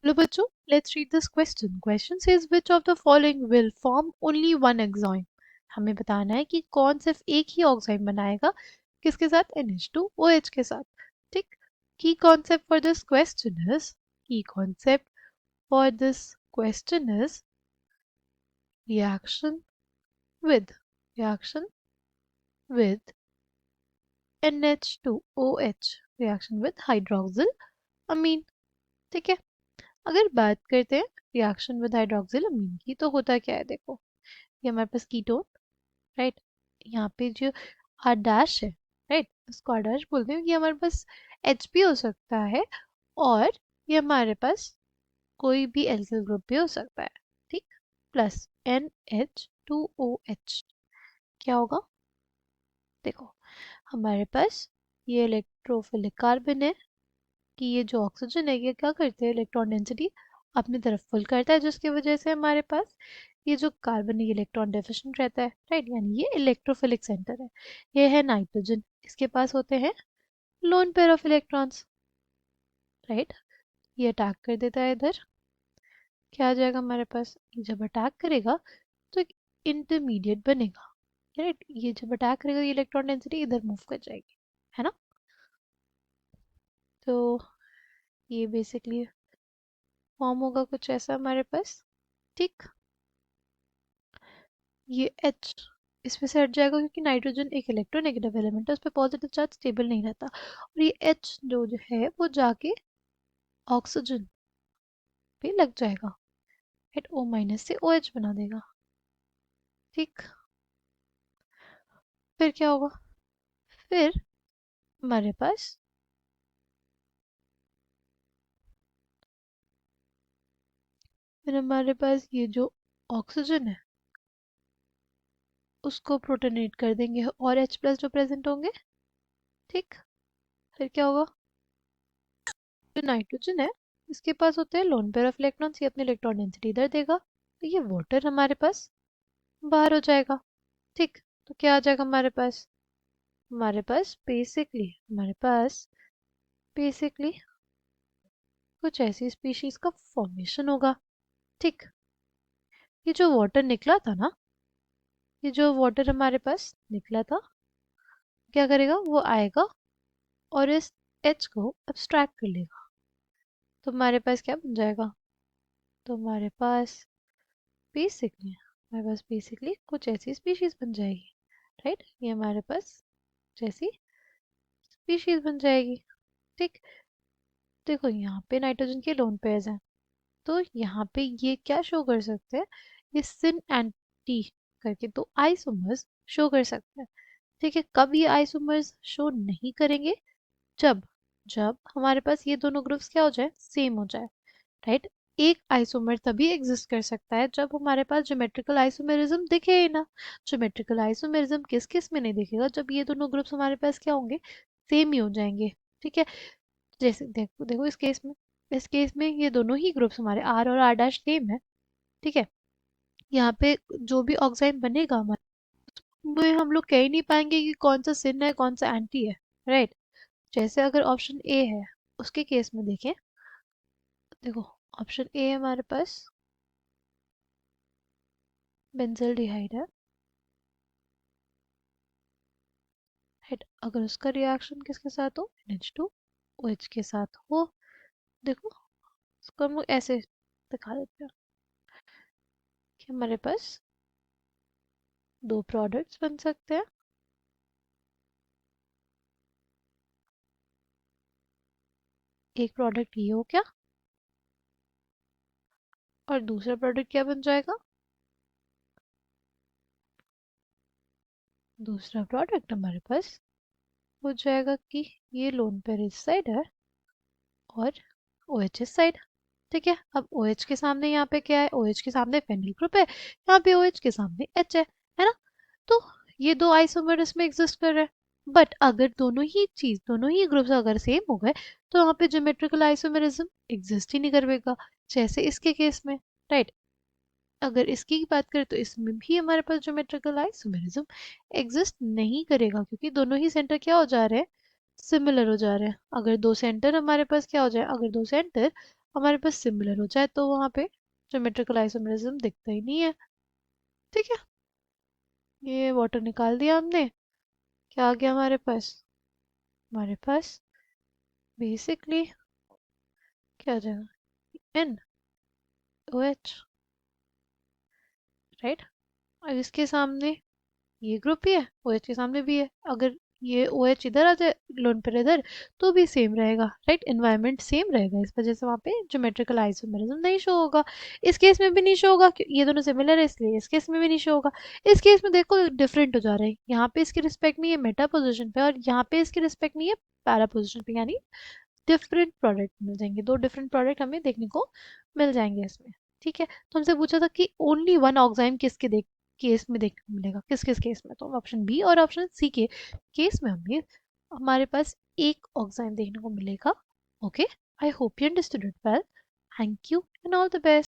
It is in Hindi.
लो बच्चों, let's read this question. Question says which of the following will form only one enzyme. हमें बताना है कि कौन सिर्फ एक ही ऑक्साइड बनाएगा. किसके साथ? NH2OH के साथ. ठीक. Key concept for this question is key concept for this question is reaction reaction with NH2OH, reaction with hydroxyl amine. ठीक है. अगर बात करते हैं रिएक्शन विद हाइड्रोक्सिल अमीन की, तो होता क्या है? देखो, ये हमारे पास कीटोन, राइट. यहाँ पे जो आर डैश है, राइट, इसको आर डैश बोलते हैं. ये हमारे पास H भी हो सकता है, और ये हमारे पास कोई भी एल्किल ग्रुप भी हो सकता है. ठीक. प्लस NH2OH क्या होगा? देखो, हमारे पास ये इलेक्ट्रोफिलिक कार्बन है कि ये जो ऑक्सीजन है ये क्या करते हैं? इलेक्ट्रॉन डेंसिटी अपनी तरफ फुल करता है, जिसकी वजह से हमारे पास ये जो कार्बन है ये इलेक्ट्रॉन डेफिशिएंट रहता है, राइट. यानी ये इलेक्ट्रोफिलिक सेंटर है. ये है नाइट्रोजन, इसके पास होते हैं lone pair of electrons, right. ये अटैक कर देता है इधर. क्या आ जाएगा हमारे पास? ये जब अटैक करेगा तो एक इंटरमीडिएट बनेगा, राइट. ये जब अटैक करेगा ये इलेक्ट्रॉन डेंसिटी इधर मूव कर जाएगी, है ना. तो ये बेसिकली फॉर्म होगा कुछ ऐसा हमारे पास. ठीक. ये H इस पे से हट जाएगा क्योंकि नाइट्रोजन एक इलेक्ट्रोनेगेटिव एलिमेंट है, उस पर पॉजिटिव चार्ज स्टेबल नहीं रहता. और ये H जो है वो जाके ऑक्सीजन पे लग जाएगा, राइट. O- से OH बना देगा. ठीक. फिर क्या होगा? फिर हमारे पास ये जो ऑक्सीजन है उसको प्रोटोनेट कर देंगे और H प्लस जो प्रेजेंट होंगे. ठीक. फिर क्या होगा? जो नाइट्रोजन है इसके पास होते हैं लोन पेयर ऑफ इलेक्ट्रॉन्स, ये अपनी इलेक्ट्रॉन डेंसिटी इधर देगा, तो ये वाटर हमारे पास बाहर हो जाएगा. ठीक. तो क्या आ जाएगा हमारे पास बेसिकली कुछ ऐसी स्पीशीज का फॉर्मेशन होगा. ठीक. ये जो वाटर निकला था ना, ये जो वाटर हमारे पास निकला था, क्या करेगा? वो आएगा और इस H को abstract कर लेगा. तो हमारे पास क्या बन जाएगा? तो हमारे पास बेसिकली कुछ ऐसी स्पीशीज बन जाएगी, राइट. ये हमारे पास जैसी स्पीशीज बन जाएगी. ठीक. देखो, यहाँ पे नाइट्रोजन के लोन पेयर्स हैं, तो यहाँ पे ये क्या शो कर सकते हैं? ये सिन एंटी करके दो आइसोमर्स शो कर सकते हैं. ठीक है. कब ये आइसोमर्स शो नहीं करेंगे? जब जब हमारे पास ये दोनों ग्रुप्स क्या हो जाए? सेम हो जाए, राइट. एक आइसोमर तभी एग्जिस्ट कर सकता है जब हमारे पास ज्योमेट्रिकल आइसोमेरिज्म दिखे ही ना. ज्योमेट्रिकल आइसोमेरिज्म किस किस में नहीं दिखेगा? जब ये दोनों ग्रुप्स हमारे पास क्या होंगे? सेम ही हो जाएंगे. ठीक है. जैसे देखो देखो इस केस में ये दोनों ही ग्रुप्स हमारे R और R डैश सेम है. ठीक है. यहाँ पे जो भी ऑक्साइड बनेगा हमारे में हम लोग कह ही नहीं पाएंगे कि कौन सा सिन है कौन सा एंटी है, राइट. जैसे अगर ऑप्शन ए है उसके केस में देखें. देखो, ऑप्शन ए हमारे पास बेंजल्डिहाइड है, राइट. अगर उसका रिएक्शन किसके साथ हो? NH2OH के साथ हो. देखो, इसको हम लोग ऐसे दिखा देते हैं कि हमारे पास दो प्रोडक्ट्स बन सकते हैं. एक प्रोडक्ट ये हो क्या, और दूसरा प्रोडक्ट क्या बन जाएगा? दूसरा प्रोडक्ट हमारे पास हो जाएगा कि ये लोन पेयर इस साइड है और OH इस साइड. ठीक है. अब OH के सामने यहाँ पे क्या है? OH के सामने फेनिल ग्रुप है, यहाँ पे OH के सामने H है ना. तो ये दो आइसोमर इसमें एग्जिस्ट कर रहे हैं. बट अगर दोनों ही ग्रुप्स अगर सेम हो गए तो वहाँ पे ज्योमेट्रिकल आइसोमेरिज्म एग्जिस्ट ही नहीं करेगा, जैसे इसके केस में, राइट. अगर इसकी बात करें तो इसमें भी हमारे पास ज्योमेट्रिकल आइसोमेरिज्म एग्जिस्ट नहीं करेगा क्योंकि दोनों ही सेंटर क्या हो जा रहे हैं? सिमिलर हो जा रहे हैं. अगर दो सेंटर हमारे पास सिमिलर हो जाए तो वहाँ पे ज्योमेट्रिकल आइसोमेरिज्म दिखता ही नहीं है। ठीक है, ये वाटर निकाल दिया हमने। क्या आ गया हमारे पास? हमारे पास बेसिकली क्या आ जाएगा? N O H, right. अब इसके सामने ये ग्रुप भी है, ओ एच के सामने भी है। अगर ये ओ एच इधर आ जाए लोन पर इधर, तो भी सेम रहेगा, राइट। एनवायरनमेंट सेम रहेगा, इस वजह से वहाँ पे ज्योमेट्रिकल आइसोमेरिज्म नहीं शो होगा। इस केस में भी नहीं शो होगा, ये दोनों सिमिलर है इसलिए इस केस में भी नहीं शो होगा। इस केस में देखो डिफरेंट हो जा रहा है, यहाँ पे इसके रिस्पेक्ट में ये मेटा पोजिशन पे और यहाँ पे इसके रिस्पेक्ट में ये पैरा पोजिशन पे, यानी डिफरेंट प्रोडक्ट मिल जाएंगे, दो डिफरेंट प्रोडक्ट हमें देखने को मिल जाएंगे इसमें। ठीक है, तो हमसे पूछा था कि ओनली वन ऑक्साइम किसके देख केस में देखने को मिलेगा, किस किस केस में, तो ऑप्शन बी और ऑप्शन सी के केस में हमें हमारे पास एक ऑक्साइम देखने को मिलेगा। Okay, I hope you understood it well. Thank you and all the best.